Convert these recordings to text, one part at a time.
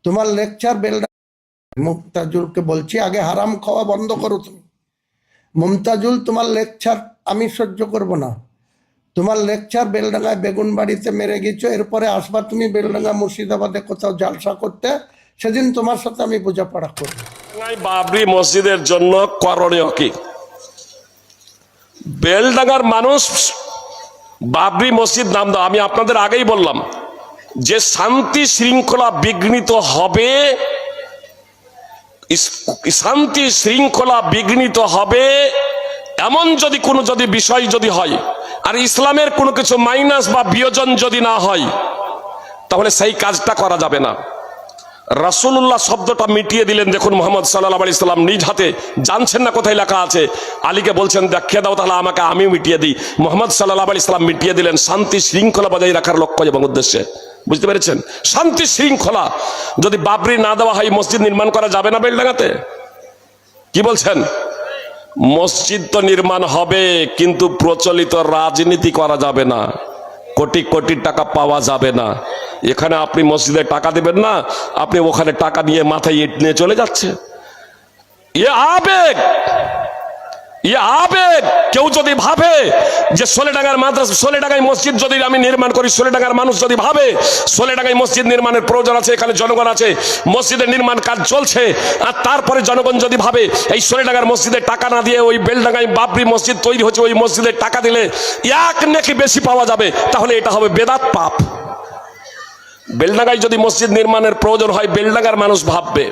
তোমার লেকচার মুমতাজুলকে বলছি আগে হারাম খাওয়া বন্ধ করো তুমি। মুমতাজুল, তোমার লেকচার আমি সহ্য করব না। তোমার লেকচার বেলডাঙ্গায় বেগুন বাড়িতে মেরে গেছো, এরপরে আসবা তুমি বেলডাঙ্গা মুর্শিদাবাদে কোথাও জালসা করতে, সেদিন তোমার সাথে আমি বোঝাপড়া করব। বাবরি মসজিদের জন্য করণীয় কি? বেলডাঙ্গার মানুষ বাবরি মসজিদ নাম দাও। আমি আপনাদের আগেই বললাম যে শান্তি শৃঙ্খলা বিঘ্নিত হবে, শান্তি শৃঙ্খলা বিঘ্নিত হবে এমন যদি কোনো বিষয় যদি হয়, আর ইসলামের কোনো কিছু মাইনাস বা বিয়োজন যদি না হয়, তাহলে সেই কাজটা করা যাবে না। রাসূলুল্লাহ শব্দটা মিটিয়ে দিলেন। দেখুন, মুহাম্মদ সাল্লাল্লাহু আলাইহি সাল্লাম নিজ হাতে, জানছেন না কোথায় লেখা আছে, আলীকে বলছেন দেখিয়ে দাও, তাহলে আমাকে আমি মিটিয়ে দিই। মুহাম্মদ সাল্লাল্লাহু আলাইহি সাল্লাম মিটিয়ে দিলেন শান্তি শৃঙ্খলা বজায় রাখার লক্ষ্য এবং উদ্দেশ্যে। বুঝতে পেরেছেন? শান্তি শৃঙ্খলা যদি বাবরি না দেওয়া হয়, মসজিদ নির্মাণ করা যাবে না বেলডাঙ্গাতে? কি বলছেন? মসজিদ তো নির্মাণ হবে, কিন্তু প্রচলিত রাজনীতি করা যাবে না, কোটি কোটি টাকা পাওয়া যাবে না। এখানে আপনি মসজিদে টাকা দেবেন না, আপনি ওখানে টাকা নিয়ে মাথায় ইট নিয়ে চলে যাচ্ছে। আবেগ কেউ যদি ভাবে যে সোলেডাঙ্গার মাদ্রাসা, সোলেডাঙ্গায় মসজিদ যদি আমি নির্মাণ করি, সোলেডাঙ্গার মানুষ যদি ভাবে সোলেডাঙ্গায় মসজিদ নির্মাণের প্রয়োজন আছে, এখানে জনগণ আছে, মসজিদের নির্মাণ কাজ চলছে, আর তারপরে জনগণ যদি ভাবে এই সোলেডাঙ্গার মসজিদে টাকা না দিয়ে ওই বেলডাঙ্গায় বাবরি মসজিদ তৈরি হচ্ছে, ওই মসজিদে টাকা দিলে এক নেকি বেশি পাওয়া যাবে, তাহলে এটা হবে বেদাত, পাপ। বেলডাঙ্গায় যদি মসজিদ নির্মাণের প্রয়োজন হয়, বেলডাঙ্গার মানুষ ভাববে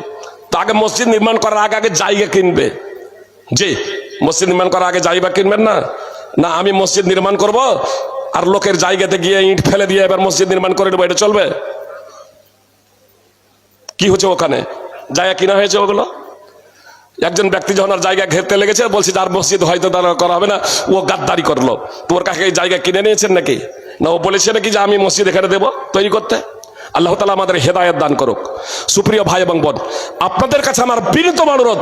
তো আগে মসজিদ নির্মাণ করার আগে জায়গা কিনবে। জি, মসজিদ নির্মাণ করার আগে জায়গা কিনবেন না? না, আমি মসজিদ নির্মাণ করব আর লোকের জায়গাতে গিয়ে ইট ফেলে দিয়ে এবার মসজিদ নির্মাণ করে নেবো, এটা চলবে? কি হচ্ছে ওখানে? জায়গা কিনা হয়েছে ওগুলো। একজন ব্যক্তি যখন আর জায়গা ঘেরতে লেগেছে, বলছি যার মসজিদ হয়তো তারা করা হবে না, ও গাদ্দারি করলো। তোর কাছে এই জায়গা কিনে নিয়েছেন নাকি? না, ও বলেছে নাকি যে আমি মসজিদ এখানে দেবো তৈরি করতে? আল্লাহ তাআলা আমাদের হেদায়েত দান করুক। সুপ্রিয় ভাই এবং বোন, আপনাদের কাছে আমার বিনীত অনুরোধ,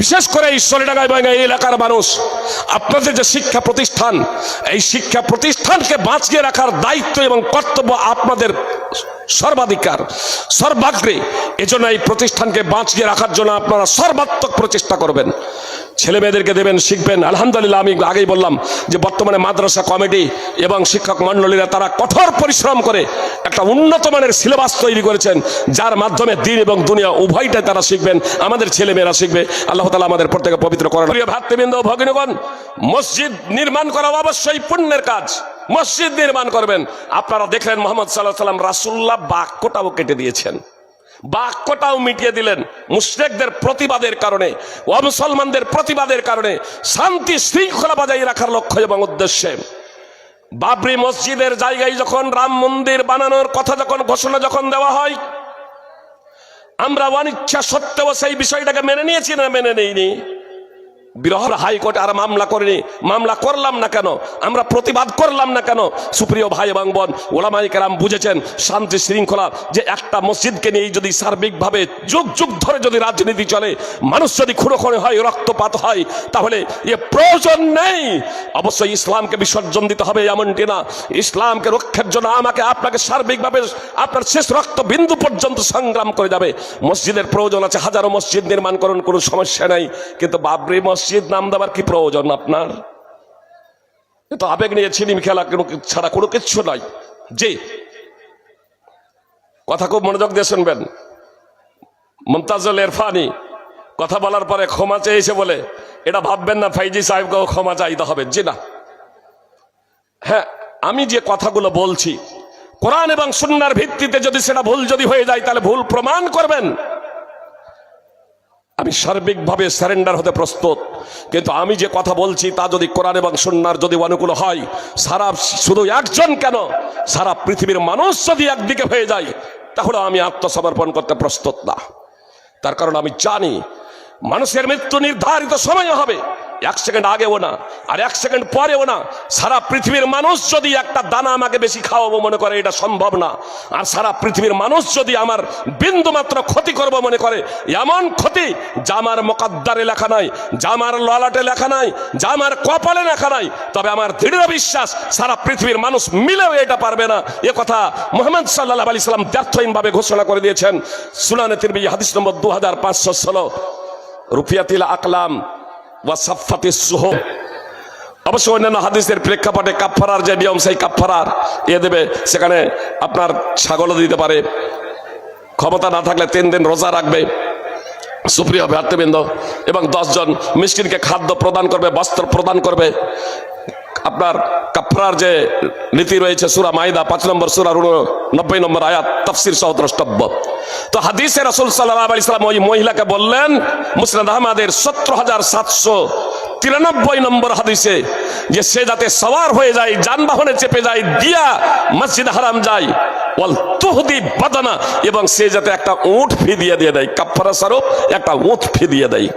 বিশেষ করে এই সোলেডাঙ্গা এবং এই এলাকার মানুষ, আপনাদের যে শিক্ষা প্রতিষ্ঠান, এই শিক্ষা প্রতিষ্ঠানকে বাঁচিয়ে রাখার দায়িত্ব এবং কর্তব্য আপনাদের সর্বাধিকার, সর্বাগ্রে। এজন্য এই প্রতিষ্ঠানকে বাঁচিয়ে রাখার জন্য আপনারা সর্বাত্মক প্রচেষ্টা করবেন, ছেলে মেয়েদেরকে দেবেন, শিখবেন। আলহামদুলিল্লাহ, আমি আগেই বললাম যে বর্তমানে মাদ্রাসা কমিটি এবং শিক্ষক মন্ডলীরা তারা কঠোর পরিশ্রম করে একটা উন্নত মানের সিলেবাস তৈরি করেছেন, যার মাধ্যমে দিন এবং দুনিয়া উভয়টাই তারা শিখবেন, আমাদের ছেলে মেয়েরা শিখবে। আল্লাহ তাআলা আমাদের প্রত্যেকে পবিত্র করেন। প্রিয় ভাতৃবৃন্দ, ভগিনীগণ, মসজিদ নির্মাণ করা অবশ্যই পুণ্যের কাজ। মসজিদ নির্মাণ করবেন। আপনারা দেখলেন মুহাম্মদ সাল্লাল্লাহু আলাইহি ওয়াসাল্লাম রাসূলুল্লাহ বাক্যটাও কেটে দিয়েছেন, বাক্যটাও মিটিয়ে দিলেন মুশরিকদের প্রতিবাদের কারণে, অমুসলমানদের প্রতিবাদের কারণে, শান্তি শৃঙ্খলা বজায় রাখার লক্ষ্য এবং উদ্দেশ্যে। বাবরি মসজিদের জায়গায় যখন রাম মন্দির বানানোর কথা যখন ঘোষণা যখন দেওয়া হয়, আমরা অনিচ্ছা সত্ত্বেও সেই বিষয়টাকে মেনে নিয়েছি না মেনে নেইনি? বিরহর হাইকোর্টে আর মামলা করিনি, মামলা করলাম না কেন? আমরা প্রতিবাদ করলাম না কেন? সুপ্রিয় ভাই এবং বোন, ওলামায়ে কেরাম বুঝেছেন শান্তি শৃঙ্খলা, যে একটা মসজিদকে নিয়ে যদি সার্বিকভাবে যুগ যুগ ধরে যদি রাজনীতি চলে, মানুষ যদি খুনোখুনি হয়, রক্তপাত হয়, তাহলে এ প্রয়োজন নেই। অবশ্যই ইসলামকে বিসর্জন দিতে হবে এমনটি না, ইসলামকে রক্ষার জন্য আমাকে আপনাকে সার্বিকভাবে আপনার শেষ রক্ত বিন্দু পর্যন্ত সংগ্রাম করে যাবে। মসজিদের প্রয়োজন আছে, হাজারো মসজিদ নির্মাণ করুন, কোনো সমস্যা নাই, কিন্তু বাবরি মসজিদ নাম দেওয়ার কি প্রয়োজন আপনার? তো আবেগ নিয়ে ছিনিম খেলা ছাড়া কোনো কিচ্ছু নাই। জি, কথা খুব মনোযোগ দিয়ে শুনবেন। মুমতাজুল ইরফানি কথা বলার পরে ক্ষমা চেয়েছে বলে এটা ভাববেন না ফাইজি সাহেবকেও ক্ষমা চাইতে হবে। জি না, হ্যাঁ, আমি যে কথাগুলো বলছি কোরআন এবং সুন্নাহর ভিত্তিতে যদি সেটা ভুল যদি হয়ে যায়, তাহলে ভুল প্রমাণ করবেন। আমি সার্বিকভাবে সারেন্ডার হতে প্রস্তুত, কিন্তু আমি যে কথা বলছি তা যদি কোরআন এবং সুন্নাহর যদি অনুকূল হয়, সারা শুধু একজন কেন, সারা পৃথিবীর মানুষ যদি একদিকে হয়ে যায়, তাহলে আমি আত্মসমর্পণ করতে প্রস্তুত না। তার কারণ আমি জানি মানুষের মৃত্যু নির্ধারিত সময় হবে, 1 সেকেন্ড আগেও না আর 1 সেকেন্ড পরেও না। সারা পৃথিবীর মানুষ যদি একটা দানা আমাকে বেশি খাওয়াবো মনে করে, এটা সম্ভব না। আর সারা পৃথিবীর মানুষ যদি আমার বিন্দু মাত্র ক্ষতি করবো মনে করে, এমন ক্ষতি যা আমার মুকদ্দারে লেখা নাই, যা আমার ললাটে লেখা নাই, যা আমার কপালে লেখা নাই, তবে আমার দৃঢ় বিশ্বাস সারা পৃথিবীর মানুষ মিলেও এটা পারবে না। এ কথা মুহাম্মদ সাল্লাল্লাহু আলাইহি সাল্লাম ব্যর্থহীনভাবে ঘোষণা করে দিয়েছেন। সুনানে তিরমিজি হাদিস নম্বর 2516, রুফিয়াতিল আকলাম ওয়া সাফফাতিস সুহুফ। অবশ্য অন্যান্য হাদিসের প্রেক্ষাপটে কাফফারার যে নিয়ম, সেই কাফফারার দেবে, সেখানে আপনার ছাগলও দিতে পারে, ক্ষমতা না থাকলে 3 দিন রোজা রাখবে সুপ্রিয় ভ্রাতৃবৃন্দ, এবং 10 জন মিসকিনকে খাদ্য প্রদান করবে, বস্ত্র প্রদান করবে। আপনার কাফফারার যে নীতি রয়েছে সূরা মাইদা 5 নম্বর সূরার 90 নম্বর আয়াত তাফসীর সহ দ্রষ্টব্য। তো হাদিসে রাসূল সাল্লাল্লাহু আলাইহি সাল্লাম ওই মহিলাকে বললেন, মুসনাদ আহমদের 17793 নম্বর হাদিসে, যে সে যাতে সওয়ার হয়ে যায়, যানবাহনে চেপে যায়, দিয়া মসজিদ হারাম যায়, ওয়াল তুহদি বাদানা, এবং সে যাতে একটা উট ফিদিয়ে দিয়ে দেয়, কাফফারা স্বরূপ একটা উট ফিদিয়ে দেয়।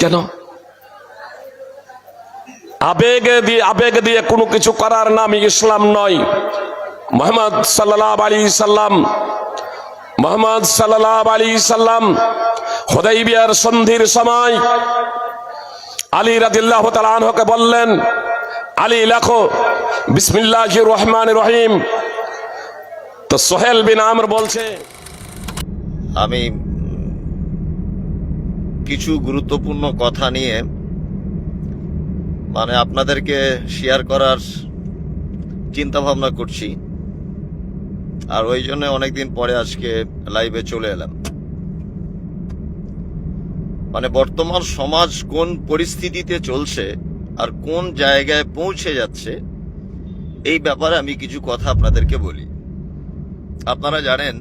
কেন? আবেগ দিয়ে কোনো কিছু করার নাম ইসলাম নয়। মুহাম্মদ সাল্লাল্লাহু আলাইহি সাল্লাম হুদাইবিয়ার সন্ধির সময় আলী রাদিয়াল্লাহু তাআলা আনহুকে বললেন, আলী লেখো বিসমিল্লাহির রহমানির রহিম। তো সোহেল বিন আমর বলছে, আমি কিছু গুরুত্বপূর্ণ কথা নিয়ে আপনাদেরকে শেয়ার করার চিন্তা ভাবনা করছি, আর ওই জন্য অনেকদিন পরে আজকে লাইভে চলে এলাম। বর্তমান সমাজ কোন পরিস্থিতিতে চলছে আর কোন জায়গায় পৌঁছে যাচ্ছে, এই ব্যাপারে আমি কিছু কথা আপনাদেরকে বলি। আপনারা জানেন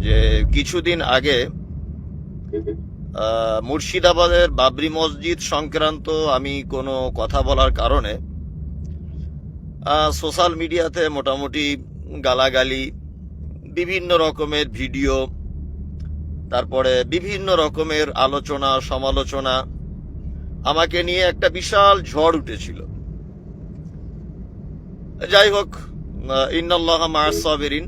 যে কিছুদিন আগে মুর্শিদাবাদের বাবরি মসজিদ সংক্রান্ত আমি কোনো কথা বলার কারণে সোশ্যাল মিডিয়াতে মোটামুটি গালাগালি, বিভিন্ন রকমের ভিডিও, তারপরে বিভিন্ন রকমের আলোচনা সমালোচনা, আমাকে নিয়ে একটা বিশাল ঝড় উঠেছিল। যাই হোক, ইন্নাল্লাহা মা'আস সাবিরিন,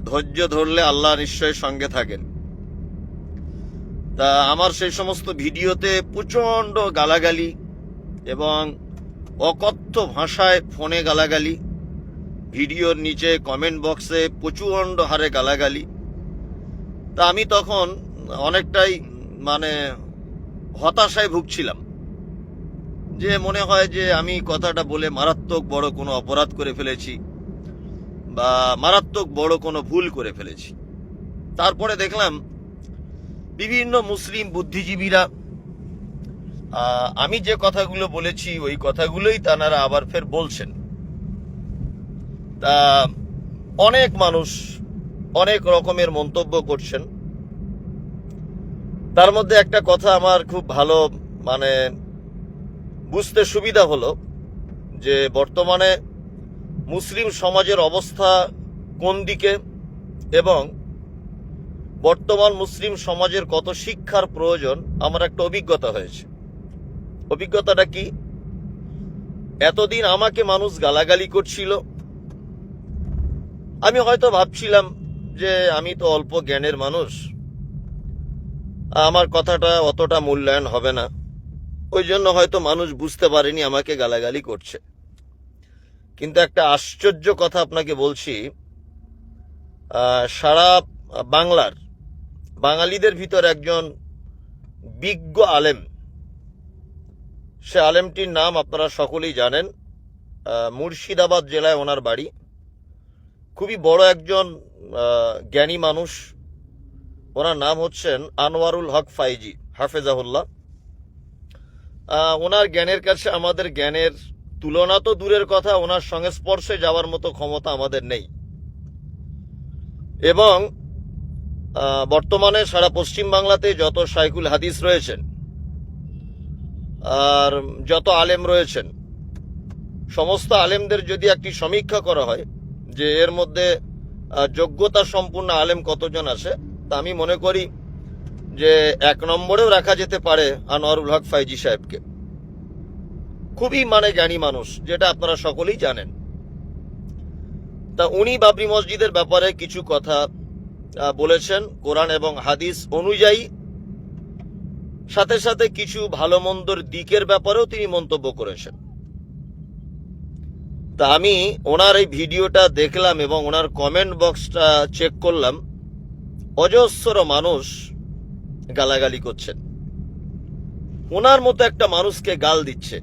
ধৈর্য ধরলে আল্লাহ নিশ্চয় সঙ্গে থাকেন। তা আমার সেই সমস্ত ভিডিওতে প্রচণ্ড গালাগালি এবং অকথ্য ভাষায় ফোনে গালাগালি, ভিডিওর নিচে কমেন্ট বক্সে প্রচণ্ড হারে গালাগালি। তা আমি তখন অনেকটাই হতাশায় ভুগছিলাম, যে মনে হয় যে আমি কথাটা বলে মারাত্মক বড় কোনো অপরাধ করে ফেলেছি বা মারাত্মক বড় কোনো ভুল করে ফেলেছি। তারপরে দেখলাম বিভিন্ন মুসলিম বুদ্ধিজীবীরা আমি যে কথাগুলো বলেছি ওই কথাগুলোই তারা আবার ফের বলছেন। তা অনেক মানুষ অনেক রকমের মন্তব্য করছেন। তার মধ্যে একটা কথা আমার খুব ভালো বুঝতে সুবিধা হলো, যে বর্তমানে মুসলিম সমাজের অবস্থা কোন দিকে এবং বর্তমান মুসলিম সমাজের কত শিক্ষার প্রয়োজন আমার একটা অভিজ্ঞতা হয়েছে। অভিজ্ঞতাটা কি? এতদিন আমাকে মানুষ গালাগালি করছিল, আমি হয়তো ভাবছিলাম যে আমি তো অল্প জ্ঞানের মানুষ, আমার কথাটা অতটা মূল্যায়ন হবে না, ওই জন্য হয়তো মানুষ বুঝতে পারেনি আমাকে গালাগালি করছে। কিন্তু একটা আশ্চর্য কথা আপনাকে বলছি, সারা বাংলার বাঙালিদের ভিতর একজন বিজ্ঞ আলেম, সে আলেমটির নাম আপনারা সকলেই জানেন, মুর্শিদাবাদ জেলায় ওনার বাড়ি। খুবই বড় একজন জ্ঞানী মানুষ, ওনার নাম হচ্ছেন আনোয়ারুল হক ফাইজি হাফেজাহুল্লাহ। ওনার জ্ঞানের কাছে আমাদের জ্ঞানের তুলনা তো দূরের কথা, ওনার সংস্পর্শে যাওয়ার মতো ক্ষমতা আমাদের নেই। এবং বর্তমানে সারা পশ্চিম বাংলাতে যত শাইখুল হাদিস রয়েছেন আর যত আলেম রয়েছেন, সমস্ত আলেমদের যদি একটি সমীক্ষা করা হয় যে এর মধ্যে যোগ্যতা সম্পূর্ণ আলেম কতজন আছে, তা আমি মনে করি যে 1 নম্বরেও রাখা যেতে পারে আনোয়ারুল হক ফাইজি সাহেবকে। খুবই জ্ঞানী মানুষ, যেটা আপনারা সকলেই জানেন। তা উনি বাবরি মসজিদের ব্যাপারে কিছু কথা বলেছেন কোরআন এবং হাদিস অনুযায়ী, সাথে সাথে কিছু ভালো মন্দর দিকের ব্যাপারেও তিনি মন্তব্য করেছেন। তা আমি ওনার এই ভিডিওটা দেখলাম এবং ওনার কমেন্ট বক্সটা চেক করলাম। অজস্র মানুষ গালাগালি করছেন, ওনার মতো একটা মানুষকে গাল দিচ্ছে।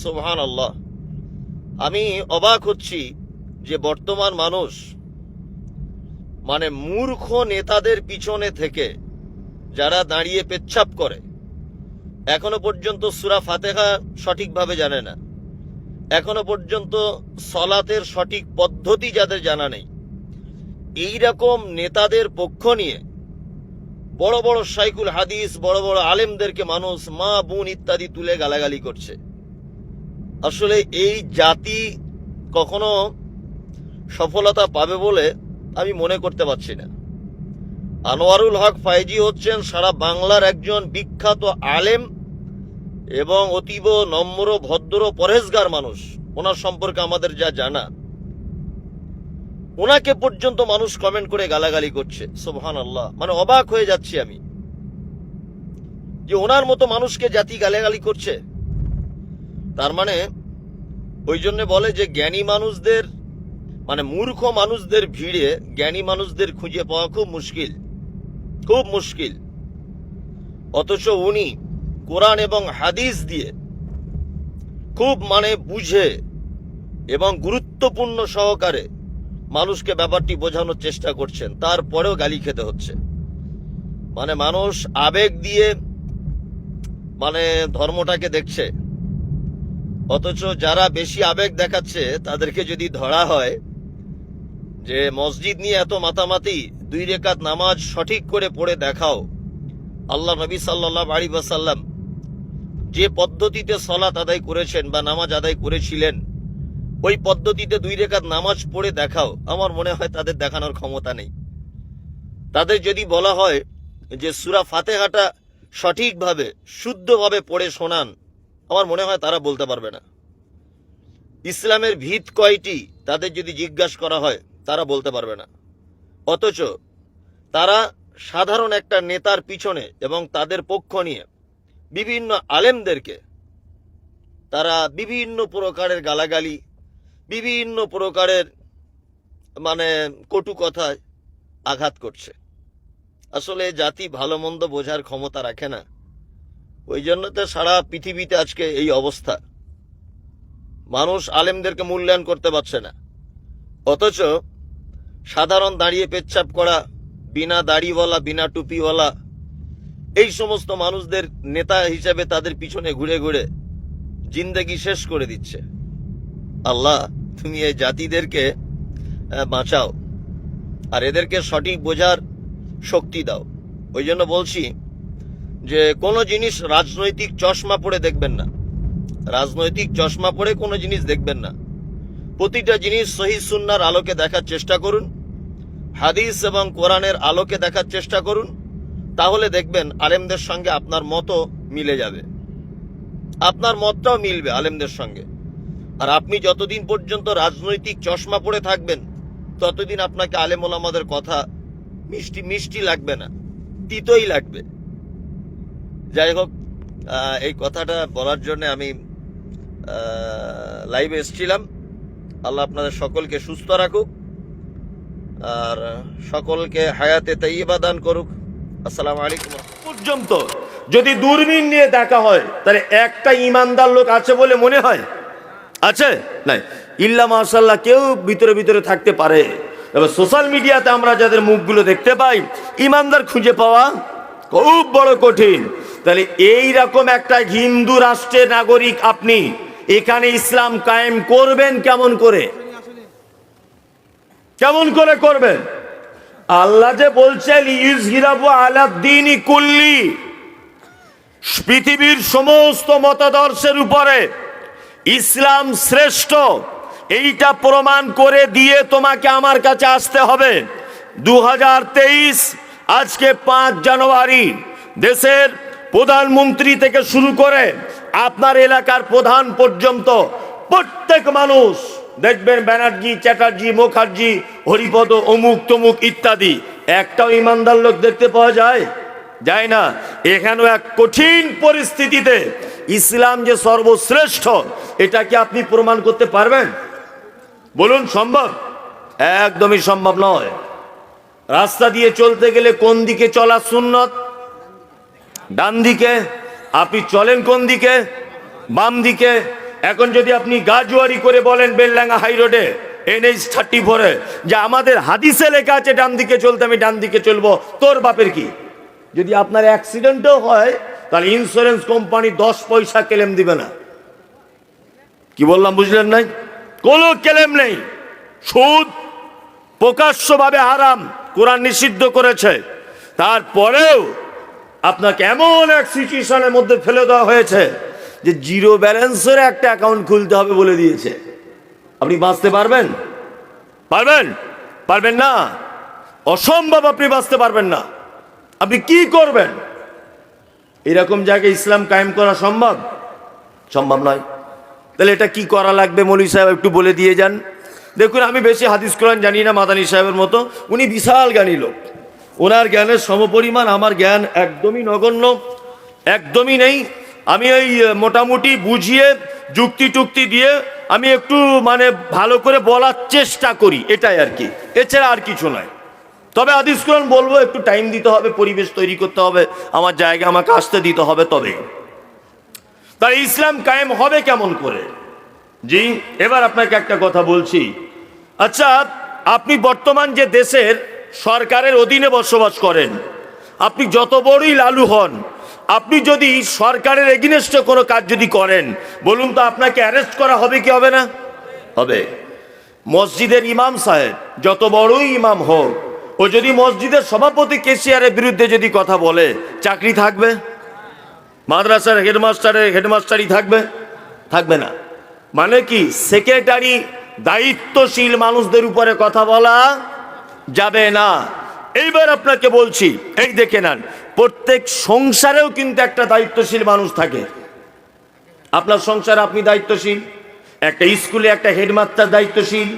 সুবহানাল্লাহ। আমি অবাক হচ্ছি যে বর্তমান মানুষ মূর্খ নেতাদের পিছনে থেকে যারা দাঁড়িয়ে পেচ্ছাপ করে, এখনো পর্যন্ত সূরা ফাতিহা সঠিকভাবে জানে না, এখনো পর্যন্ত সলাতের সঠিক পদ্ধতি যাদের জানা নেই, এই রকম নেতাদের পক্ষ নিয়ে বড় বড় শাইখুল হাদিস, বড় বড় আলেমদেরকে মানুষ মা বোন ইত্যাদি তুলে গালাগালি করছে। আসলে এই জাতি কখনো সফলতা পাবে বলে আমি মনে করতে পারছি না। আনোয়ারুল হক ফাইজি হচ্ছেন সারা বাংলার একজন বিখ্যাত আলেম এবং অতীব নম্র, ভদ্র, পরহেজগার মানুষ। ওনার সম্পর্কে আমাদের যা জানা, ওনাকে পর্যন্ত মানুষ কমেন্ট করে গালাগালি করছে। সুবহানাল্লাহ। অবাক হয়ে যাচ্ছি আমি যে ওনার মতো মানুষকে জাতি গালাগালি করছে। তার ওই জন্য বলে যে জ্ঞানী মানুষদের মূর্খ মানুষদের ভিড়ে জ্ঞানী মানুষদের খুঁজে পাওয়া খুব মুশকিল, খুব মুশকিল। অথচ উনি কোরআন এবং হাদিস দিয়ে খুব বুঝে এবং গুরুত্বপূর্ণ সহকারে মানুষকে ব্যাপারটি বোঝানোর চেষ্টা করছেন, তারপরেও গালি খেতে হচ্ছে। মানুষ আবেগ দিয়ে ধর্মটাকে দেখছে, অথচ যারা বেশি আবেগ দেখাচ্ছে তাদেরকে যদি ধরা হয় যে মসজিদ নিয়ে এত মাতামাতি, 2 রাকাত নামাজ সঠিক করে পড়ে দেখাও। আল্লাহ নবী সাল্লাল্লাহু আলাইহি ওয়াসাল্লাম যে পদ্ধতিতে সালাত আদায় করেছেন বা নামাজ আদায় করেছিলেন, ওই পদ্ধতিতে 2 রাকাত নামাজ পড়ে দেখাও। আমার মনে হয় তাদের দেখানোর ক্ষমতা নেই। তাদের যদি বলা হয় যে সূরা ফাতিহাটা সঠিকভাবে শুদ্ধভাবে পড়ে শোনান, আমার মনে হয় তারা বলতে পারবে না। ইসলামের ভিত কয়টি তাদের যদি জিজ্ঞাসা করা হয়, তারা বলতে পারবে না। অথচ তারা সাধারণ একটা নেতার পিছনে এবং তাদের পক্ষ নিয়ে বিভিন্ন আলেমদেরকে তারা বিভিন্ন প্রকারের গালাগালি, বিভিন্ন প্রকারের কটু কথায় আঘাত করছে। আসলে জাতি ভালো মন্দ বোঝার ক্ষমতা রাখে না। ওই জন্য তো সারা পৃথিবীতে আজকে এই অবস্থা। মানুষ আলেমদেরকে মূল্যায়ন করতে পারছে না, অথচ সাধারণ দাঁড়িয়ে পেচ্ছাপ করা, বিনা দাড়িওয়ালা, বিনা টুপিওয়ালা, এই সমস্ত মানুষদের নেতা হিসেবে তাদের পিছনে ঘুরে ঘুরে জিন্দেগি শেষ করে দিচ্ছে। আল্লাহ, তুমি এই জাতিদেরকে বাঁচাও আর এদেরকে সঠিক বোঝার শক্তি দাও। ওই জন্য বলছি যে কোনো জিনিস রাজনৈতিক চশমা পড়ে দেখবেন না, রাজনৈতিক চশমা পড়ে কোনো জিনিস দেখবেন না। প্রতিটা জিনিস সহিহ সুন্নাহর আলোকে দেখার চেষ্টা করুন, হাদিস এবং কোরআনের আলোকে দেখার চেষ্টা করুন। তাহলে দেখবেন আলেমদের সঙ্গে আপনার মতও মিলে যাবে, আপনার মতটাও মিলবে আলেমদের সঙ্গে। আর আপনি যতদিন পর্যন্ত রাজনৈতিক চশমা পড়ে থাকবেন, ততদিন আপনাকে আলেম ওলামাদের কথা মিষ্টি মিষ্টি লাগবে না, তিতই লাগবে। যাই হোক, এই কথাটা বলার জন্য আমি লাইভে এসেছিলাম। আল্লাহ আপনাদের সকলকে সুস্থ রাখুক আর সকলকে হায়াতে তাইয়্যিবা দান করুক। আসসালামু আলাইকুম। পর্যন্ত যদি দূরবীন নিয়ে দেখা হয়, তাহলে একটা ইমানদার লোক আছে বলে মনে হয়? আছে? নাই। ইল্লা মাশাআল্লাহ কেউ ভিতরে ভিতরে থাকতে পারে। এবার সোশ্যাল মিডিয়াতে আমরা যাদের মুখগুলো দেখতে পাই, ইমানদার খুঁজে পাওয়া খুব বড় কঠিন। তাহলে এই রকম একটা হিন্দু রাষ্ট্রের নাগরিক আপনি, এখানে ইসলাম কায়েম করবেন কেমন করে? কেমন করে করবেন? আল্লাহ যে বলছেন ইউজহিরাবু আলাদ্দীনি কুল্লি, পৃথিবীর সমস্ত মতাদর্শের উপরে ইসলাম শ্রেষ্ঠ, এইটা প্রমাণ করে দিয়ে তোমাকে আমার কাছে আসতে হবে। 2023 আজকে 5 জানুয়ারি দেশের প্রধানমন্ত্রী থেকে শুরু করে আপনার এলাকার প্রধান পর্যন্ত প্রত্যেক মানুষ দেখবেন ব্যানার্জি, চ্যাটার্জি, মুখার্জি, হরিপদ, অমুক তমুক ইত্যাদি, একটাও ইমানদার লোক দেখতে পাওয়া যায়? যায় না। এখানেও এক কঠিন পরিস্থিতিতে ইসলাম যে সর্বশ্রেষ্ঠ, এটা কি আপনি প্রমাণ করতে পারবেন? বলুন, সম্ভব? একদমই সম্ভব নয়। রাস্তা দিয়ে চলতে গেলে কোন দিকে চলা সুন্নত? ডান দিকে। আপনি চলেন কোন দিকে? বাম দিকে। এখন যদি আপনি গাজুয়ারি করে বলেন বেলডাঙ্গা হাই রোডে NH 34 যে আমাদের হাদিসে লেখা আছে ডান দিকে চলতে, আমি ডান দিকে চলবো, তোর বাপের কি? যদি আপনার অ্যাক্সিডেন্টও হয় তাহলে ইন্স্যুরেন্স কোম্পানি 10 পয়সা ক্লেম দিবে না। কি বললাম বুঝলেন নাই? কোনো ক্লেম নেই। সুদ প্রকাশ্যভাবে হারাম, কোরআন নিষিদ্ধ করেছে। তারপরেও আপনাকে এমন এক সিচুয়েশনের মধ্যে ফেলে দেওয়া হয়েছে যে জিরো ব্যালেন্সের একটা অ্যাকাউন্ট খুলতে হবে বলে দিয়েছে। আপনি বাঁচতে পারবেন? পারবেন? পারবেন না। অসম্ভব, আপনি বাঁচতে পারবেন না। আপনি কি করবেন? এরকম জায়গায় ইসলাম কায়েম করা সম্ভব? সম্ভব নয়। তাহলে এটা কি করা লাগবে মৌলভী সাহেব একটু বলে দিয়ে যান। দেখুন, আমি বেশি হাদিস কোরআন জানি না মাদানী সাহেবের মতো, উনি বিশাল জ্ঞানী লোক, ওনার জ্ঞানের সমপরিমাণ আমার জ্ঞান একদমই নগণ্য, একদমই নেই। আমি ওই মোটামুটি বুঝিয়ে যুক্তি টুক্তি দিয়ে আমি একটু মানে ভালো করে বলার চেষ্টা করি, এটাই আর কি, এছাড়া আর কিছু নয়। তবে হাদিস কোরআন বলবো, একটু টাইম দিতে হবে, পরিবেশ তৈরি করতে হবে, আমার জায়গা আমাকে আসতে দিতে হবে, তবে তাই ইসলাম কায়েম হবে কেমন করে? জি, এবার আপনাকে একটা কথা বলছি। আচ্ছা, আপনি বর্তমান যে দেশের সরকারের অধীনে বসবাস করেন, আপনি যত বড়ই লালু হন, আপনি যদি সরকারের এগেইনস্টে কোনো কাজ যদি করেন, বলুন তো আপনাকে অ্যারেস্ট করা হবে কি হবে না? হবে। মসজিদের ইমাম সাহেব যত বড়ই ইমাম হোক, ও যদি মসজিদের সভাপতি কেশিয়ারের বিরুদ্ধে যদি কথা বলে, চাকরি থাকবে? মাদ্রাসার হেডমাস্টারই থাকবে? থাকবে না। মানে কি, সেক্রেটারি দায়িত্বশীল মানুষদের উপরে কথা বলা যাবে না। এইবার আপনাকে বলছি, এই দেখে নেন, প্রত্যেক সংসারেও কিন্তু একটা দায়িত্বশীল মানুষ থাকে। আপনার সংসারে আপনি দায়িত্বশীল, একটা স্কুলে একটা হেডমাস্টার দায়িত্বশীল,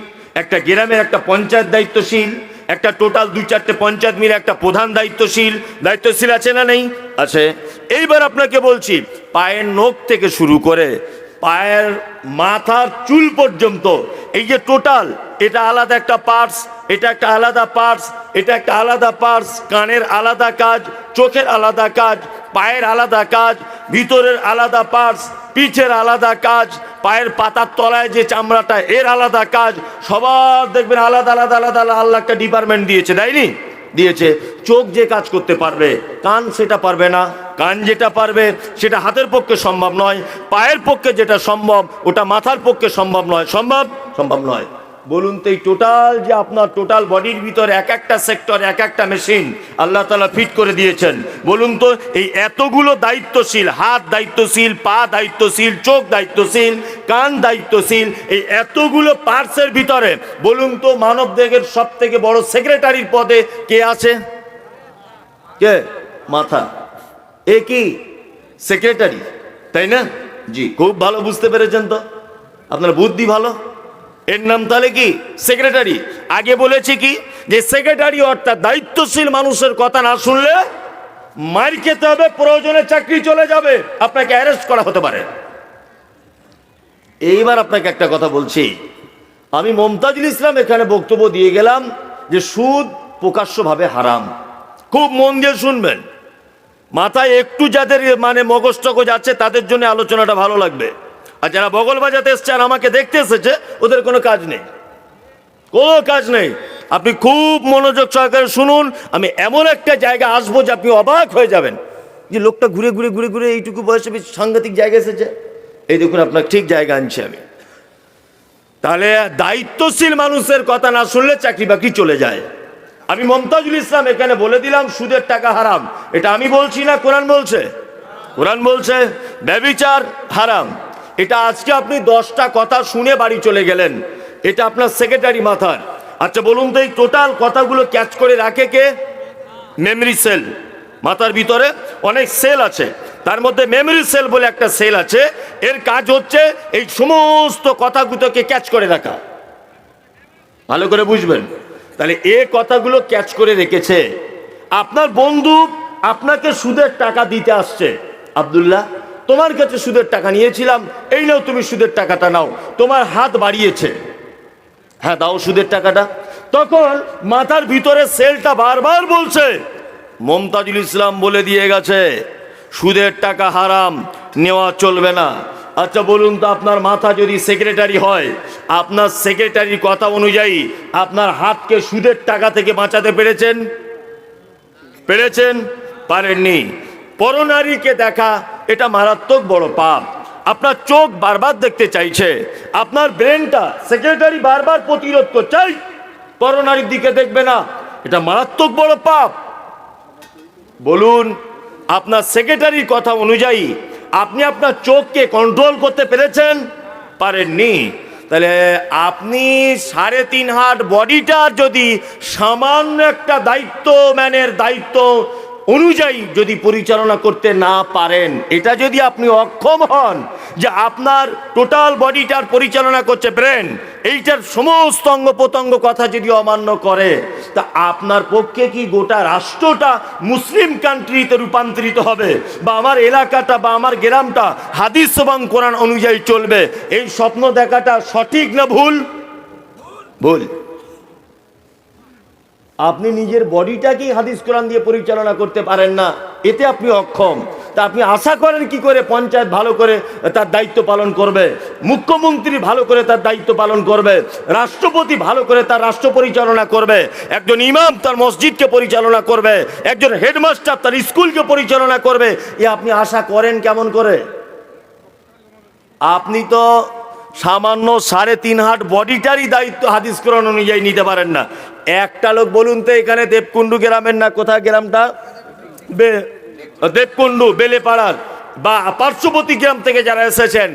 একটা গ্রামের একটা পঞ্চায়েত দায়িত্বশীল, একটা টোটাল 2-4টে পঞ্চায়েত মিলে একটা প্রধান দায়িত্বশীল আছে না নেই? আছে। এইবার আপনাকে বলছি, পায়ের নখ থেকে শুরু করে পায়ের মাথার চুল পর্যন্ত, এই যে টোটাল, এটা আলাদা একটা পার্টস, এটা একটা আলাদা পার্টস, এটা একটা আলাদা পার্টস, কানের আলাদা কাজ, চোখের আলাদা কাজ, পায়ের আলাদা কাজ, ভিতরের আলাদা পার্টস, পিঠের আলাদা কাজ, পায়ের পাতার তলায় যে চামড়াটা, এর আলাদা কাজ, সবার দেখবেন আলাদা আলাদা আলাদা আল্লাহ একটা ডিপার্টমেন্ট দিয়েছে, তাইনি? দিয়েছে। চোখ যে কাজ করতে পারবে, কান সেটা পারবে না। কান যেটা পারবে সেটা হাতের পক্ষে সম্ভব নয়, পায়ের পক্ষে যেটা সম্ভব ওটা মাথার পক্ষে সম্ভব নয়। সম্ভব নয়। বলুন তো, এই টোটাল যে আপনার টোটাল বডির ভিতরে এক একটা সেক্টর, এক একটা মেশিন আল্লাহ তাআলা ফিট করে দিয়েছেন, বলুন তো এই এতগুলো দায়িত্বশীল, হাত দায়িত্বশীল, পা দায়িত্বশীল, চোখ দায়িত্বশীল, কান দায়িত্বশীল, এই এতগুলো পার্টসের ভিতরে বলুন তো মানব দেহের সব থেকে বড় সেক্রেটারির পদে কে আছে? কে? মাথা। এ কি? সেক্রেটারি, তাই না? জি, খুব ভালো বুঝতে পেরেছেন তো, আপনার বুদ্ধি ভালো। এর নাম তাহলে কি? সেক্রেটারি। আগে বলেছি কি, যে সেক্রেটারি অর্থাৎ দায়িত্বশীল মানুষের কথা না শুনলে মার খেতে হবে, প্রয়োজনে চাকরি চলে যাবে, আপনাকে অ্যারেস্ট করা হতে পারে। এইবার আপনাকে একটা কথা বলছি, আমি মমতাজুল ইসলাম এখানে বক্তব্য দিয়ে গেলাম যে সুদ প্রকাশ্যভাবে হারাম। খুব মন দিয়ে শুনবেন, মাথায় একটু যাদের মানে মগজ টগজ আছে তাদের জন্য আলোচনাটা ভালো লাগবে, আর যারা বগল বাজাতে এসছে আর আমাকে দেখতে এসেছে ওদের কোনো কাজ নেই, কোনো কাজ নেই। আপনি খুব মনোযোগ সহকারে শুনুন, আমি এমন একটা জায়গা আসবো যে আপনি অবাক হয়ে যাবেন যে লোকটা ঘুরে ঘুরে ঘুরে ঘুরে এইটুকু বয়সে বেশ সাংঘাতিক জায়গা এসেছে। এই দেখুন, আপনার ঠিক জায়গা আনছি আমি। তাহলে দায়িত্বশীল মানুষের কথা না শুনলে চাকরি বাকরি চলে যায়। আমি মমতাজুল ইসলাম এখানে বলে দিলাম সুদের টাকা হারাম, এটা আমি বলছি না, কোরআন বলছে। কোরআন বলছে ব্যভিচার হারাম। এটা আজকে আপনি 10টা কথা শুনে বাড়ি চলে গেলেন, এটা আপনার সেক্রেটারি মাথার। আচ্ছা বলুন তো, এই টোটাল কথাগুলো ক্যাচ করে রাখে কে? মেমরি সেল, মাথার ভিতরে অনেক সেল আছে, তার মধ্যে মেমরি সেল বলে একটা সেল আছে। এর কাজ হচ্ছে এই সমস্ত কথাগুলোকে ক্যাচ করে রাখা। ভালো করে বুঝবেন। তাহলে এই কথাগুলো ক্যাচ করে রেখেছে। আপনার বন্ধু আপনাকে সুদের টাকা দিতে আসছে, আব্দুল্লাহ তোমার কাছে সুদের টাকা নিয়েছিলাম, এই নাও তুমি সুদের টাকাটা নাও। তোমার হাত বাড়িয়েছে, হ্যাঁ দাও সুদের টাকাটা। তখন মাথার ভিতরে সেলটা বারবার বলছে, মমতাজুল ইসলাম বলে দিয়ে গেছে সুদের টাকা হারাম, নেওয়া চলবে না। আচ্ছা বলুন তো, আপনার মাথা যদি সেক্রেটারি হয়, আপনার সেক্রেটারির কথা অনুযায়ী আপনার হাতকে সুদের টাকা থেকে বাঁচাতে পেরেছেন? পেরেছেন? পারেননি। পরনারীকে দেখা এটা মারাত্মক বড় পাপ। আপনার চোখ বারবার দেখতে চাইছে, আপনার ব্রেনটা সেক্রেটারি বারবার প্রতিরোধ করছে, পরনারীর দিকে দেখবে না, এটা মারাত্মক বড় পাপ। বলুন, আপনার সেক্রেটারির কথা অনুযায়ী আপনি আপনার চোখকে কন্ট্রোল করতে পেরেছেন? পারেননি। তাহলে আপনি 3.5 হাত বডিটার যদি সামান্য একটা দায়িত্বম্যানের দায়িত্ব অনুযায়ী যদি পরিচালনা করতে না পারেন, এটা যদি আপনি অক্ষম হন যে আপনার টোটাল বডিটার পরিচালনা করছে ব্রেন, এইটার সমস্ত অঙ্গ প্রত্যঙ্গ কথা যদি অমান্য করে, তা আপনার পক্ষে কি গোটা রাষ্ট্রটা মুসলিম কান্ট্রিতে রূপান্তরিত হবে, বা আমার এলাকাটা বা আমার গ্রামটা হাদিস এবং কোরআন অনুযায়ী চলবে? এই স্বপ্ন দেখাটা সঠিক না ভুল? ভুল। আপনি নিজের বডিটাকেই হাদিস কোরআন দিয়ে পরিচালনা করতে পারেন না, এতে আপনি অক্ষম। তা আপনি আশা করেন কি করে পঞ্চায়েত ভালো করে তার দায়িত্ব পালন করবে, মুখ্যমন্ত্রী ভালো করে তার দায়িত্ব পালন করবে, রাষ্ট্রপতি ভালো করে তার রাষ্ট্র পরিচালনা করবে, একজন ইমাম তার মসজিদকে পরিচালনা করবে, একজন হেডমাস্টার তার স্কুলকে পরিচালনা করবে? এ আপনি আশা করেন কেমন করে? আপনি তো সামান্য 3.5 হাত বডিটারই দায়িত্ব হাদিস কোরআন অনুযায়ী নিতে পারেন না। একটা লোক বলুন তো, এখানে দেবকুণ্ডু গ্রামের না কোথায় গ্রামটা, দেবকুণ্ডু বেলেপাড়ার বা পার্শ্ববর্তী গ্রাম থেকে যারা এসেছেন,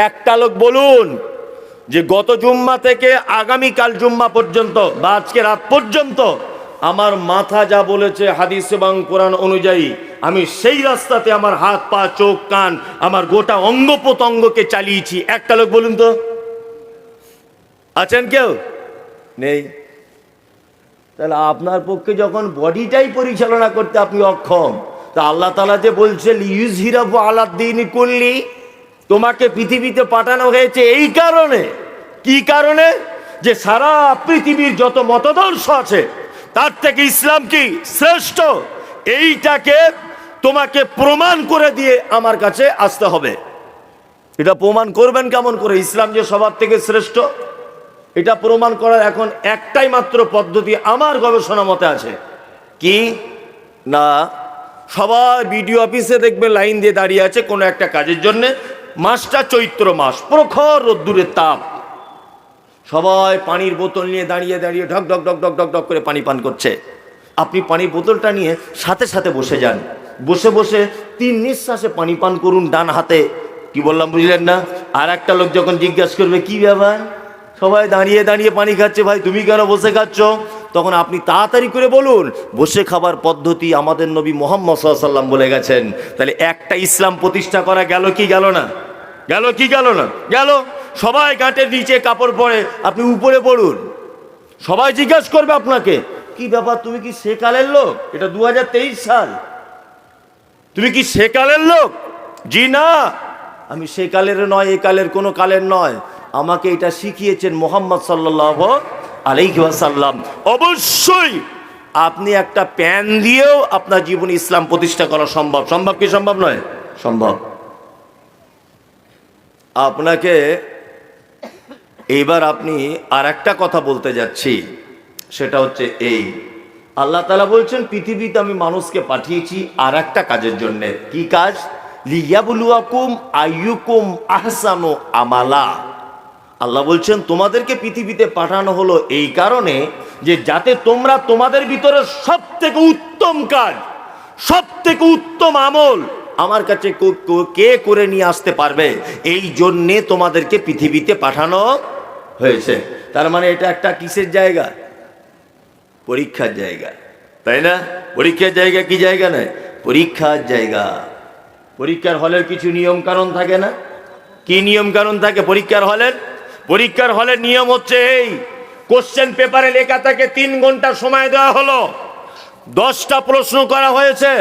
একটা লোক বলুন যে গত জুম্মা থেকে আগামীকাল জুম্মা পর্যন্ত বা আজকে রাত পর্যন্ত আমার মাথা যা বলেছে হাদিস এবং কোরআন অনুযায়ী, আমি সেই রাস্তাতে আমার হাত পা চোখ কান আমার গোটা অঙ্গ প্রত্যঙ্গকে চালিয়েছি। একটা লোক বলুন তো, আছেন কেউ? নেই। তাহলে আপনার পক্ষে যখন বডিটাই পরিচালনা করতে আপনি অক্ষম, তা আল্লাহ তাআলা যে বলছে লিইয়ুযহিরাহু আলাদ-দীনি কুল্লি, তোমাকে পৃথিবীতে পাঠানো হয়েছে এই কারণে। কি কারণে? যে সারা পৃথিবীর যত মতাদর্শ আছে তার থেকে ইসলাম কি শ্রেষ্ঠ, এইটাকে তোমাকে প্রমাণ করে দিয়ে আমার কাছে আসতে হবে। এটা প্রমাণ করবেন কেমন করে ইসলাম যে সবার থেকে শ্রেষ্ঠ? এটা প্রমাণ করার এখন একটাই মাত্র পদ্ধতি আমার গবেষণা মতে আছে। কি না, সবাই বিডিও অফিসে দেখবে লাইন দিয়ে দাঁড়িয়ে আছে কোনো একটা কাজের জন্য। মাসটা চৈত্র মাস, প্রখর রোদ্দুরের তাপ, সবাই পানির বোতল নিয়ে দাঁড়িয়ে দাঁড়িয়ে ঢক ঢক ঢক ঢক ঢক ঢক করে পানি পান করছে। আপনি পানির বোতলটা নিয়ে সাথে সাথে বসে যান, বসে বসে 3 নিঃশ্বাসে পানি পান করুন ডান হাতে। কি বললাম বুঝলেন না? আর একটা লোক যখন জিজ্ঞাসা করবে কি ব্যাপার, সবাই দাঁড়িয়ে দাঁড়িয়ে পানি খাচ্ছে, ভাই তুমি কেন বসে খাচ্ছ? তখন আপনি তাড়াতাড়ি করে বলুন, বসে খাবার পদ্ধতি আমাদের নবী মুহাম্মদ সাল্লাল্লাহু আলাইহি ওয়াসাল্লাম বলে গেছেন। তাহলে একটা ইসলাম প্রতিষ্ঠা করা গেল কি গেল না? গেল কি গেল না? গেল। সবাই গাঁটের নিচে কাপড় পরে, আপনি উপরে পড়ুন। সবাই জিজ্ঞাসা করবে আপনাকে, কি ব্যাপার তুমি কি সেকালের লোক? এটা 2023 সাল, তুমি কি সেকালের লোক? জি না, আমি সেকালের নয়, এই কালের কোনো কালের নয়, আমাকে এটা শিখিয়েছেন মুহাম্মদ সাল্লাল্লাহু আলাইহি ওয়াসাল্লাম। অবশ্যই আপনি একটা প্যান দিয়েও আপনার জীবনে ইসলাম প্রতিষ্ঠা করা সম্ভব। সম্ভব কি সম্ভব নয়? সম্ভব। আপনাকে এইবার আপনি আর একটা কথা বলতে যাচ্ছি, সেটা হচ্ছে এই, আল্লাহ তাআলা বলছেন পৃথিবীতে আমি মানুষকে পাঠিয়েছি আর একটা কাজের জন্য। কি কাজ? লিয়াবলুয়াকুম আইয়ুকুম আহসানু আমালা। আল্লাহ বলছেন তোমাদেরকে পৃথিবীতে পাঠানো হলো এই কারণে যে যাতে তোমরা তোমাদের ভিতরে সব থেকে উত্তম কাজ, সব থেকে উত্তম আমল আমার কাছে কে করে নিয়ে আসতে পারবে, এই জন্যে তোমাদেরকে পৃথিবীতে পাঠানো হয়েছে। তার মানে এটা একটা কিসের জায়গা? পরীক্ষার জায়গা। তাই না? পরীক্ষার জায়গা কি জায়গা নয়, পরীক্ষার জায়গা। পরীক্ষার হলের কিছু নিয়ম কানুন থাকে না? কি নিয়ম কানুন থাকে পরীক্ষার হলের? পরীক্ষার হলের নিয়ম হচ্ছে এই, কোশ্চেন পেপারে লেখা থাকে 3 ঘন্টা সময় দেওয়া হলো, 10টা প্রশ্ন করা হয়েছে,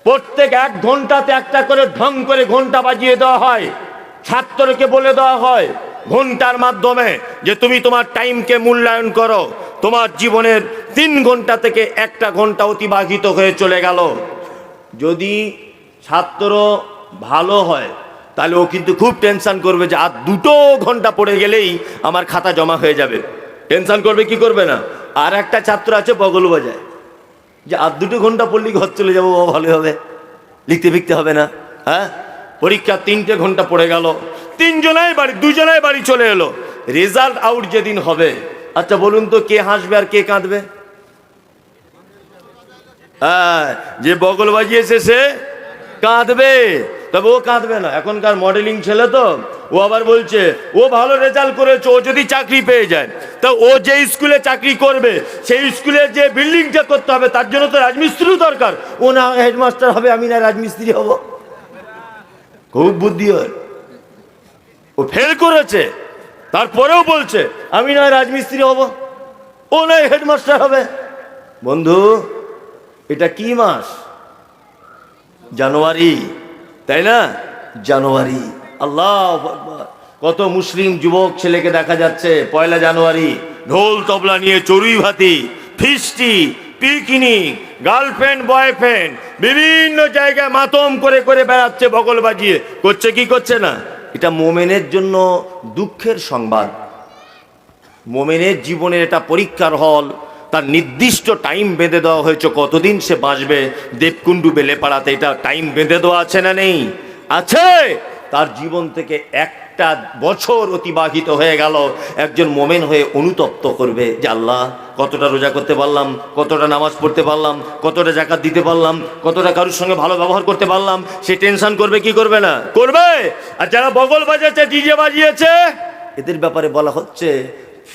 প্রত্যেক 1 ঘন্টাতে একটা করে ঢং করে ঘন্টা বাজিয়ে দেওয়া হয়। ছাত্রকে বলে দেওয়া হয় ঘন্টার মাধ্যমে যে তুমি তোমার টাইমকে মূল্যায়ন করো। তোমার জীবনের 3 ঘন্টা থেকে 1টা ঘন্টা অতিবাহিত হয়ে চলে গেল। যদি ছাত্র ভালো হয় তাহলে ও কিন্তু খুব টেনশন করবে যে আর 2 ঘন্টা পড়ে গেলেই আমার খাতা জমা হয়ে যাবে। টেনশন করবে কি করবে না? আর একটা ছাত্র আছে বগল বাজায় যে আর 2 ঘন্টা পড়লেই ঘর চলে যাবো, ভালো হবে, লিখতে ফিখতে হবে না। হ্যাঁ, পরীক্ষা 3টে ঘন্টা পড়ে গেল, 2জনাই বাড়ি চলে এলো। রেজাল্ট আউট যেদিন হবে, আচ্ছা বলুন তো কে হাসবে আর কে কাঁদবে? হ্যাঁ, যে বগল বাজিয়েছে সে কাঁদবে, তবে ও কাঁদবে না। এখনকার মডেলিং ছেলে তো, ও আবার বলছে ও ভালো রেজাল্ট করেছে, ও যদি চাকরি পেয়ে যায় তা ও যে স্কুলে চাকরি করবে সেই স্কুলের যে বিল্ডিংটা করতে হবে তার জন্য তো রাজমিস্ত্রিও দরকার। ও না হেডমাস্টার হবে, আমি না রাজমিস্ত্রি হব। খুব বুদ্ধি ওর। ও ফেল করেছে তারপরেও বলছে আমি না রাজমিস্ত্রি হব, ও না হেডমাস্টার হবে। বন্ধু, এটা কি মাস? জানুয়ারি, তাই না? জানুয়ারি। আল্লাহু আকবার। কত মুসলিম যুবক ছেলেকে দেখা যাচ্ছে 1 জানুয়ারি ঢোল তবলা নিয়ে চড়ুই ভাতি, ফিস্টি, পিকনিক, গার্লফ্রেন্ড বয়ফ্রেন্ড বিভিন্ন জায়গায় মাতম করে করে বেড়াচ্ছে বগল বাজিয়ে। করছে কি করছে না? এটা মোমেনের জন্য দুঃখের সংবাদ। মোমেনের জীবনের এটা পরীক্ষার হল, তার নির্দিষ্ট টাইম বেঁধে দেওয়া হয়েছে কতদিন সে বাঁচবে। দেবকুণ্ডু বেলেপাড়াতে এটা টাইম বেঁধে দেওয়া আছে না নেই? আছে। তার জীবন থেকে 1টা বছর অতিবাহিত হয়ে গেল, একজন মোমেন হয়ে অনুতপ্ত করবে যে আল্লাহ কতটা রোজা করতে পারলাম, কতটা নামাজ পড়তে পারলাম, কতটা জাকাত দিতে পারলাম, কতটা কারোর সঙ্গে ভালো ব্যবহার করতে পারলাম। সে টেনশন করবে কি করবে না? করবে। আর যারা বগল বাজাচ্ছে, ডিজে বাজিয়েছে, এদের ব্যাপারে বলা হচ্ছে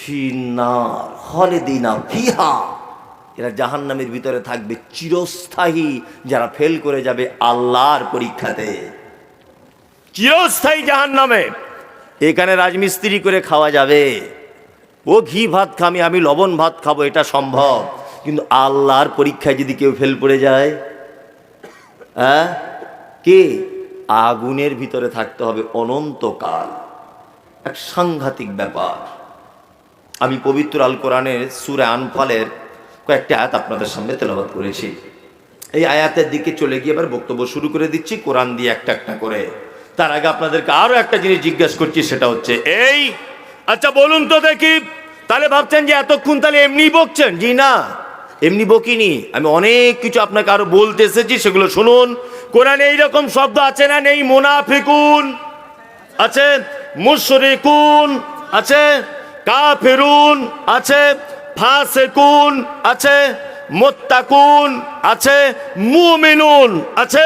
ফিন্নার খালিদিনা ফিহা, এরা জাহান্নামের ভিতরে থাকবে চিরস্থায়ী। যারা ফেল করে যাবে আল্লাহর পরীক্ষাতে, চিরস্থায়ী জাহান্নামে। এখানে রাজমিস্ত্রি করে খাওয়া যাবে, ও ঘি ভাত খামি, আমি লবণ ভাত খাবো, এটা সম্ভব। কিন্তু আল্লাহর পরীক্ষায় যদি কেউ ফেল পড়ে যায়, হ্যাঁ, কে? আগুনের ভিতরে থাকতে হবে অনন্তকাল। এক সাংঘাতিক ব্যাপার। আমি পবিত্র আল কোরআনের সূরা আনফালের কয়েকটি আয়াত আপনাদের সামনে তেলাওয়াত করেছি। এই আয়াতের দিকে চলে গিয়ে এবার বক্তব্য শুরু করে দিচ্ছি কোরআন দিয়ে একটা একটা করে। তার আগে আপনাদেরকে আরো একটা জিনিস জিজ্ঞাসা করছি, সেটা হচ্ছে এই, আচ্ছা বলুন তো দেখি, তাহলে ভাবছেন যে এতক্ষণ তাহলে এমনি বকছেন? জি না, এমনি বকিনি। আমি অনেক কিছু আপনাকে আরো বলতে এসেছি, সেগুলো শুনুন। কোরআনে এইরকম শব্দ আছে না নেই? মুনাফিকুন আছে, মুশরিকুন আছে, কাফিরুন আছে, ফাসিকুন আছে, মুত্তাকুন আছে, মুমিনুন আছে।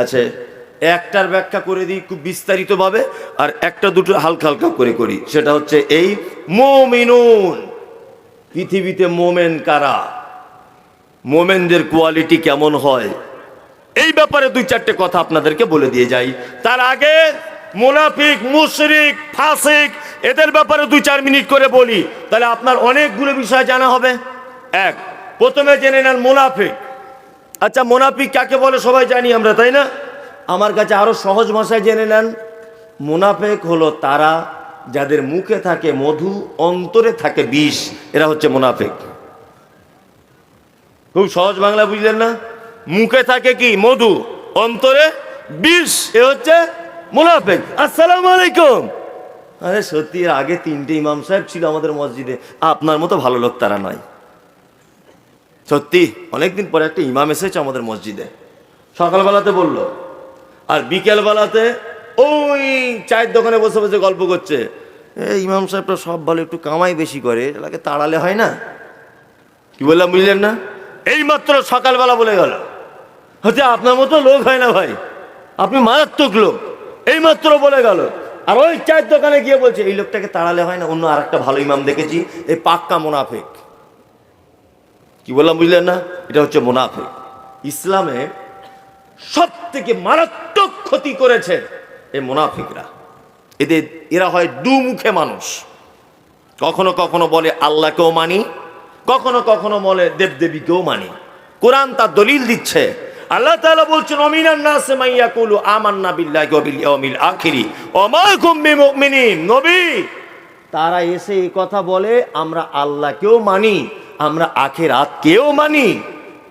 আছে, একটার ব্যাখ্যা করে দিই খুব বিস্তারিতভাবে, আর একটা দুটো হালকা হালকা করে করি। সেটা হচ্ছে এই মুমিনুন। পৃথিবীতে মোমেন কারা, মোমেনদের কোয়ালিটি কেমন হয়, এই ব্যাপারে 2-4টে কথা আপনাদেরকে বলে দিয়ে যাই। তার আগে মুনাফিক, মুশরিক, ফাসিক এদের ব্যাপারে 2-4 মিনিট করে বলি, তাহলে আপনার অনেকগুলো বিষয় জানা হবে। এক, প্রথমে জেনে নেন মুনাফিক। আচ্ছা, মুনাফিক কাকে বলে সবাই জানি আমরা, তাই না? আমার কাছে আরো সহজ ভাষায় জেনে নেন। মুনাফিক হলো তারা যাদের মুখে থাকে মধু, অন্তরে থাকে বিষ, এরা হচ্ছে মুনাফিক। খুব সহজ বাংলা বুঝলেন না? মুখে থাকে কি? মধু, অন্তরে বিষ, এ হচ্ছে মুনাফিক। আসসালামু আলাইকুম। আরে সত্যি, আগে 3টে ইমাম সাহেব ছিল আমাদের মসজিদে, আপনার মতো ভালো লোক তারা নয়। সত্যি, অনেকদিন পরে একটা ইমাম এসেছে আমাদের মসজিদে। সকালবেলাতে বললো, আর বিকেলবেলাতে ওই চায়ের দোকানে বসে বসে গল্প করছে। ইমাম সাহেবটা সব ভালো, একটু কামাই বেশি করে, এটাকে তাড়ালে হয় না। কি বললাম বুঝলেন না? এই মাত্র সকালবেলা বলে গেল, হচ্ছে আপনার মতো লোক হয় না ভাই, আপনি মারাত্মক লোক, এই মাত্র বলে গেল। আর ওই চায়ের দোকানে গিয়ে বলছে এই লোকটাকে তাড়ালে হয় না, অন্য আর একটা ভালো ইমাম দেখেছি, এই পাক্কা মুনাফিক। কি বললাম বুঝলেন না? এটা হচ্ছে মুনাফিক। ইসলামে সব থেকে মারাত্মক ক্ষতি করেছে এই মুনাফিকরা। এরা হয় দুমুখে মানুষ। কখনো কখনো বলে আল্লাহকেও মানি, কখনো কখনো বলে দেবদেবীকেও মানি। কোরআন তার দলিল দিচ্ছে। আল্লাহ তাআলা বলছেন অমিনান নাসে মাইয়াকুলু আমান্না বিল্লাহি ওয়া বিল ইয়াউমিল আখিরি ওয়া মা হুম বিমুমিনিন। নবী, তারা এসে এই কথা বলে আমরা আল্লাহকেও মানি, আমরা আখিরাতকেও মানি,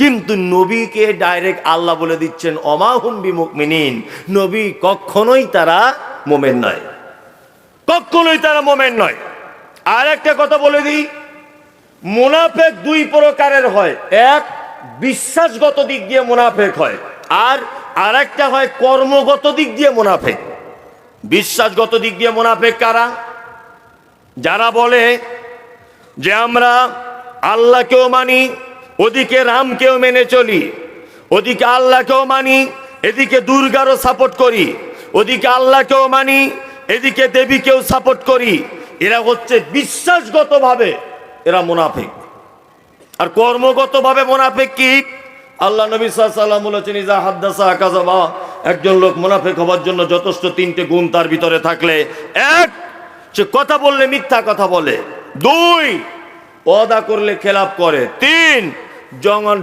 কিন্তু নবীকে ডাইরেক্ট আল্লাহ বলে দিচ্ছেন ওমা হুম বিমুমিনিন। নবী কখনোই তারা মোমেন নয়, কখনোই তারা মোমেন নয়। আর একটা কথা বলে দিই, মুনাফেক দুই প্রকারের হয়। এক, বিশ্বাসগত দিক দিয়ে মুনাফেক হয়, আর আরেকটা হয় কর্মগত দিক দিয়ে মুনাফেক। বিশ্বাসগত দিক দিয়ে মুনাফেক কারা? যারা বলে যে আমরা আল্লাহকেও মানি, ওদিকে রামকেও মেনে চলি, ওদিকে আল্লাহকেও মানি, এদিকে দুর্গারও সাপোর্ট করি, ওদিকে আল্লাহকেও মানি, এদিকে দেবীকেও সাপোর্ট করি। এরা হচ্ছে বিশ্বাসগতভাবে এরা মুনাফিক। আর কর্মগতভাবে মুনাফিক কি? আল্লাহ নবী সাল্লাল্লাহু আলাইহি ওয়াসাল্লাম বলেছেন ইজা হাদ্দাসা কাযাবা। একজন লোক মুনাফিক হবার জন্য যথেষ্ট তিনটে গুণ তার ভিতরে থাকলে: এক, সে কথা বললে মিথ্যা কথা বলে; দুই, ওয়াদা করলে খেলাপ করে; তিন,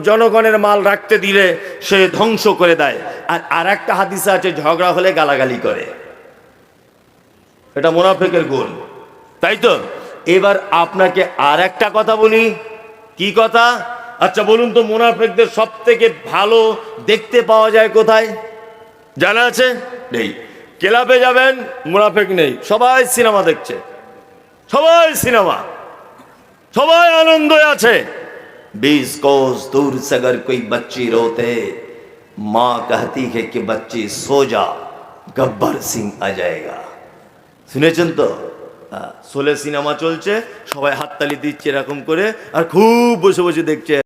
জনগণের মাল রাখতে দিলে সে ধ্বংস করে দেয়। আর আরেকটা হাদিসে আছে ঝগড়া হলে গালাগালি করে। এটা মুনাফিকের গুণ, তাই তো? এবার আপনাকে আর একটা কথা বলি। কি কথা? আচ্ছা বলুন তো, মুনাফিকদের সব থেকে ভালো দেখতে পাওয়া যায় কোথায়? জানা আছে? নেই। ক্লাবে যাবেন, মুনাফিক নেই, সবাই সিনেমা দেখছে, সবাই সিনেমা, সবাই আনন্দে আছে। 20 कोस दूर से अगर कोई बच्ची रोते, माँ कहती है कि बच्ची सो जा, गब्बर सिंह आ जाएगा। শুনেছেন তো? সোলে সিনেমা চলছে, সবাই হাততালি দিচ্ছে এরকম করে, আর খুব বসে বসে দেখছে।